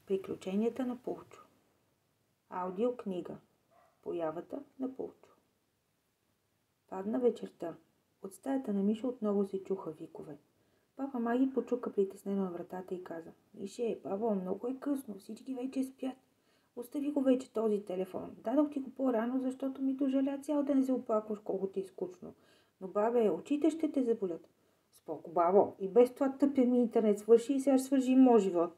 Приключенията на Пулчо. Аудиокнига. Появата на Пулчо. Падна вечерта. От стаята на Мишо отново се чуха викове. Папа Маги почука притеснено на вратата и каза: Мише, бабо, много е късно, всички вече спят. Остави го вече този телефон. Дадох ти го по-рано, защото ми дожаля цял ден се оплакваш колко ти е скучно. Но, бабе, очите ще те заболят. Споко, бабо, и без това тъпия ми интернет свърши и сега ще свържи моят живот.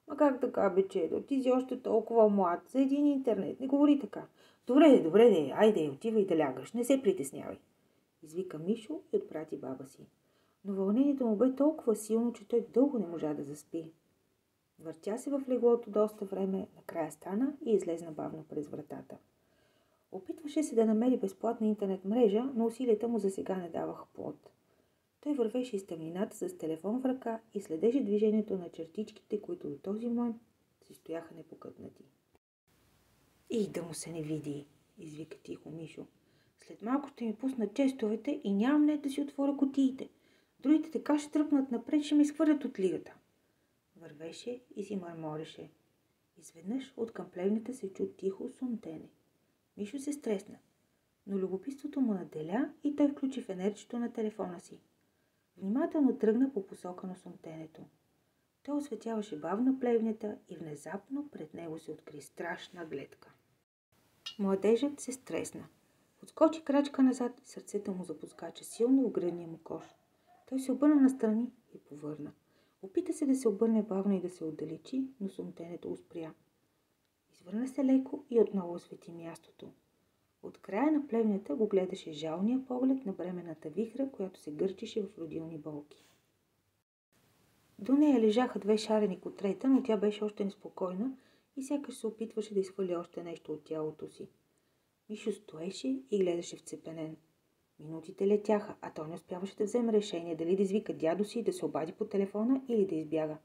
Ма как така, бе, Чедо? Ти си още толкова млад за един интернет. Не говори така. Добре, айде, отивай да лягаш. Не се притеснявай. Извика Мишо и отпрати баба си. Но вълнението му бе толкова силно, че той дълго не можа да заспи. Въртя се в леглото доста време, накрая стана и излезна бавно през вратата. Опитваше се да намери безплатна интернет мрежа, но усилията му за сега не даваха плод. Той вървеше из тъмнината с телефон в ръка и следеше движението на чертичките, които до този момент си стояха непокътнати. И да му се не види, извика тихо Мишо. След малко ще ми пуснат честовете и нямам не да си отворя кутиите. Другите така ще тръпнат напред, ще ми изхвърлят от лигата. Вървеше и си мърмореше. Изведнъж от към плевнята се чу тихо сумтене. Мишо се стресна, но любопитството му наделя и той включи фенерчето на телефона си. Внимателно тръгна по посока на сумтенето. Той осветяваше бавно плевнята и внезапно пред него се откри страшна гледка. Младежът се стресна. Отскочи крачка назад, сърцето му запускача силно в гръдния му кош. Той се обърна настрани и повърна. Опита се да се обърне бавно и да се отдалечи, но сумтенето успря. Извърна се леко и отново освети мястото. От края на плевнята го гледаше жалния поглед на бременната вихра, която се гърчеше в родилни болки. До нея лежаха две шарени котрета, но тя беше още неспокойна и сякаш се опитваше да изхвърли още нещо от тялото си. Мишо стоеше и гледаше вцепенен. Минутите летяха, а той не успяваше да вземе решение дали да извика дядо си, да се обади по телефона или да избяга.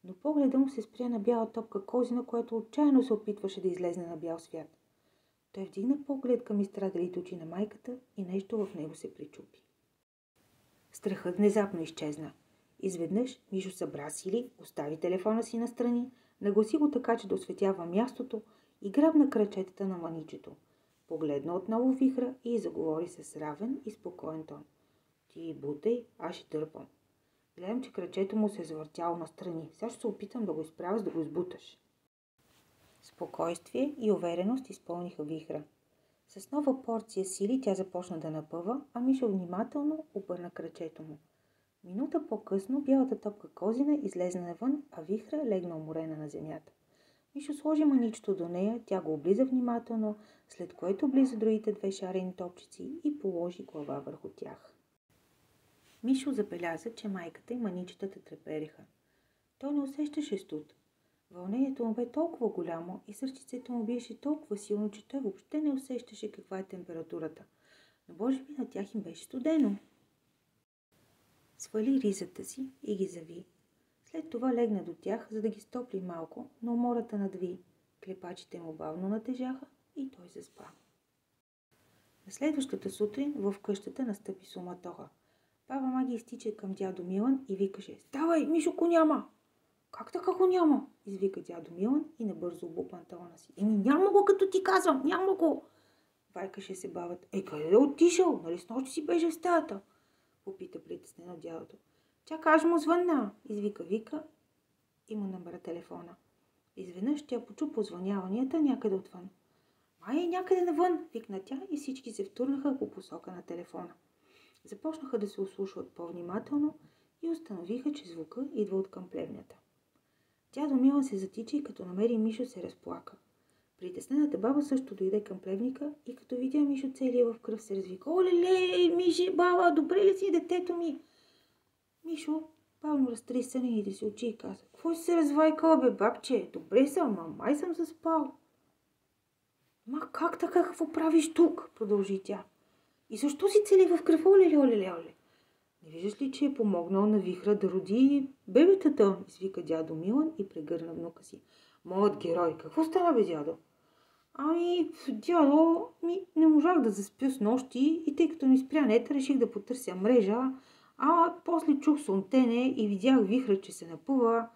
Но погледът му се спря на бяла топка козина, която отчаяно се опитваше да излезне на бял свят. Той вдигна поглед към изстрадалите очи на майката и нещо в него се причупи. Страхът внезапно изчезна. Изведнъж Мишо събра сили, остави телефона си настрани, нагласи го така, че да осветява мястото и грабна крачетата на маничето. Погледна отново вихра и заговори с равен и спокоен тон. Ти бутай, аз ще търпам. Гледам, че крачето му се е завъртяло настрани. Сега ще се опитам да го изправя, да го избуташ. Спокойствие и увереност изпълниха вихра. С нова порция сили тя започна да напъва, а Мишо внимателно обърна крачето му. Минута по-късно бялата топка козина излезна навън, а вихра легна уморена на земята. Мишо сложи маничето до нея, тя го облиза внимателно, след което облиза другите две шарени топчици и положи глава върху тях. Мишо забеляза, че майката и маничетата трепереха. Той не усещаше студ. Вълнението му бе толкова голямо и сърчицето му биеше толкова силно, че той въобще не усещаше каква е температурата. Но може би на тях им беше студено. Свали ризата си и ги зави. След това легна до тях, за да ги стопли малко, но умората надви. Клепачите му бавно натежаха и той заспа. На следващата сутрин в къщата настъпи суматоха. Баба Маги изтича към дядо Милан и викаше: Ставай, Мишо го няма! Как така го няма? Извика дядо Милан и набързо обу панталона си. Няма го, като ти казвам, няма го! Вайкаше се бабата. Къде е отишъл? Нали снощи си беше в стаята? Попита притеснено дядото. Чакай, аз му звънна, извика Вика и му набра телефона. Изведнъж тя почу позвъняванията някъде отвън. Май някъде навън, викна тя и всички се втурнаха по посока на телефона. Започнаха да се ослушват по-внимателно и установиха, че звука идва от към плевнята. Дядо Милан се затича и като намери Мишо се разплака. Притеснената баба също дойде към плевника и като видя Мишо целия в кръв се развика. Оле, Миши, баба, добре ли си, детето ми? Мишо бавно разтри сънените си очи и каза: Какво си се развайкала, бе, бабче? Добре съм, а май съм заспал. Ма как така, какво правиш тук? Продължи тя. И защо си цели в кръв, оле? Не виждаш ли, че е помогнал на вихра да роди бебетата? Извика дядо Милан и прегърна внука си. Моят герой, какво стана, бе, дядо? Дядо, не можах да заспя с нощи и тъй като ми спря нета, реших да потърся мрежа, после чух сумтене и видях вихра, че се напъва.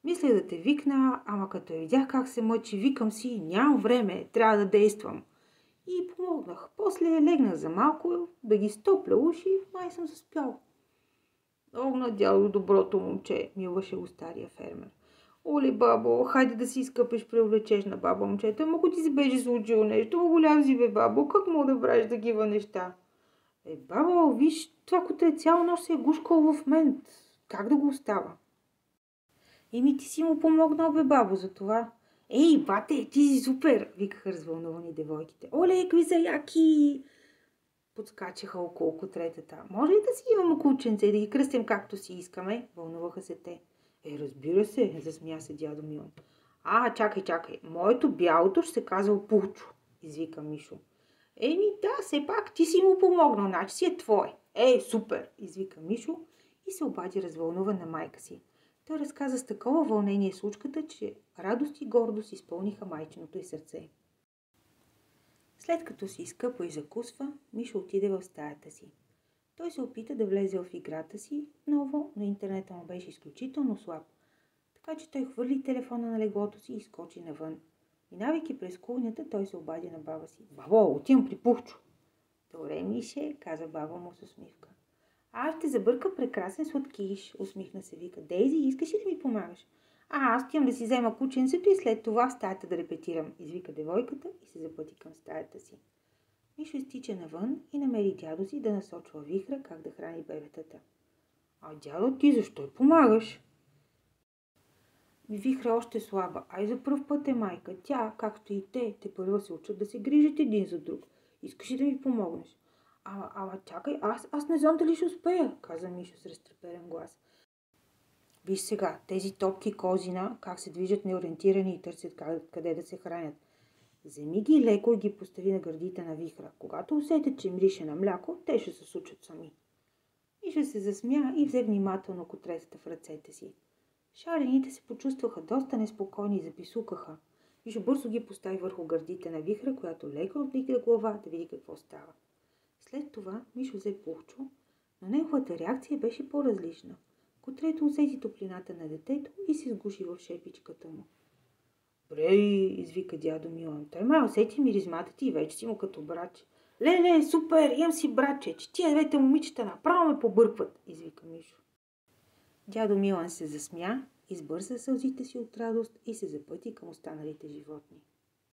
Мисля да те викна, ама като я видях как се мъчи, викам си, нямам време, трябва да действам. И помогнах. После легнах за малко, да ги стопля уши, май съм заспял. Огна дядо доброто момче, милваше го стария фермер. Оле, бабо, хайде да си изкъпеш, преувлечеш на баба момчета, ама ако ти се беше случило нещо, голям си бе, бабо, как мога да правиш такива неща? Бабо, виж, това коте е цяла нощ се е гушкал в мен. Как да го остава? Ти си му помогнал, бе, бабо, за това. Ей, бате, ти си супер, викаха развълнувани девойките. Оле, какви са яки! Подскачаха около котретата. Може ли да си имаме кученце и да ги кръстим както си искаме? Вълнуваха се те. Разбира се, засмя се дядо Милан. Чакай. Моето бялото ще се казва Пулчо, извика Мишо. Да, все пак ти си му помогнал, значи си е твой. Супер, извика Мишо и се обади развълнуван на майка си. Той разказа с такова вълнение случката, че радост и гордост изпълниха майчиното й сърце. След като си изкъпа и закусва, Мишо отиде в стаята си. Той се опита да влезе в играта си ново, но интернетът му беше изключително слаб. Така че той хвърли телефона на леглото си и скочи навън. Минавайки през кухнята, той се обади на баба си. Бабо, отивам при Пухчо. Добре, Мише, каза баба му с усмивка. Ще забърка прекрасен сладкиш, усмихна се вика. Дейзи, искаш ли да ми помагаш? Аз отивам да си взема кученцето и след това в стаята да репетирам, извика девойката и се запъти към стаята си. Мишо изтича навън и намери дядо си да насочва вихра как да храни бебетата. Дядо, ти защо й помагаш? Вихра още слаба, за пръв път е майка. Тя, както и те първо се учат да се грижат един за друг. Искаш ли да ми помогнеш? Чакай, аз не знам дали ще успея, каза Мишо с разтреперен глас. Виж сега, тези топки козина, как се движат неориентирани и търсят къде да се хранят. Вземи ги леко и ги постави на гърдите на вихра. Когато усетят, че мирише на мляко, те ще се случат сами. Мишо се засмя и взе внимателно котретата в ръцете си. Шарените се почувстваха доста неспокойни и записукаха. Мишо бързо ги постави върху гърдите на вихра, която леко отдигна глава да види какво става. След това Мишо взе Пухчо, но неговата реакция беше по-различна. Котрето усети топлината на детето и се сгуши в шепичката му. Брей, извика дядо Милан. Той май усети миризмата ти и вече си му като братче. Леле, супер, имам си братче, че тия двете момичета направо ме побъркват, извика Мишо. Дядо Милан се засмя, избърса сълзите си от радост и се запъти към останалите животни.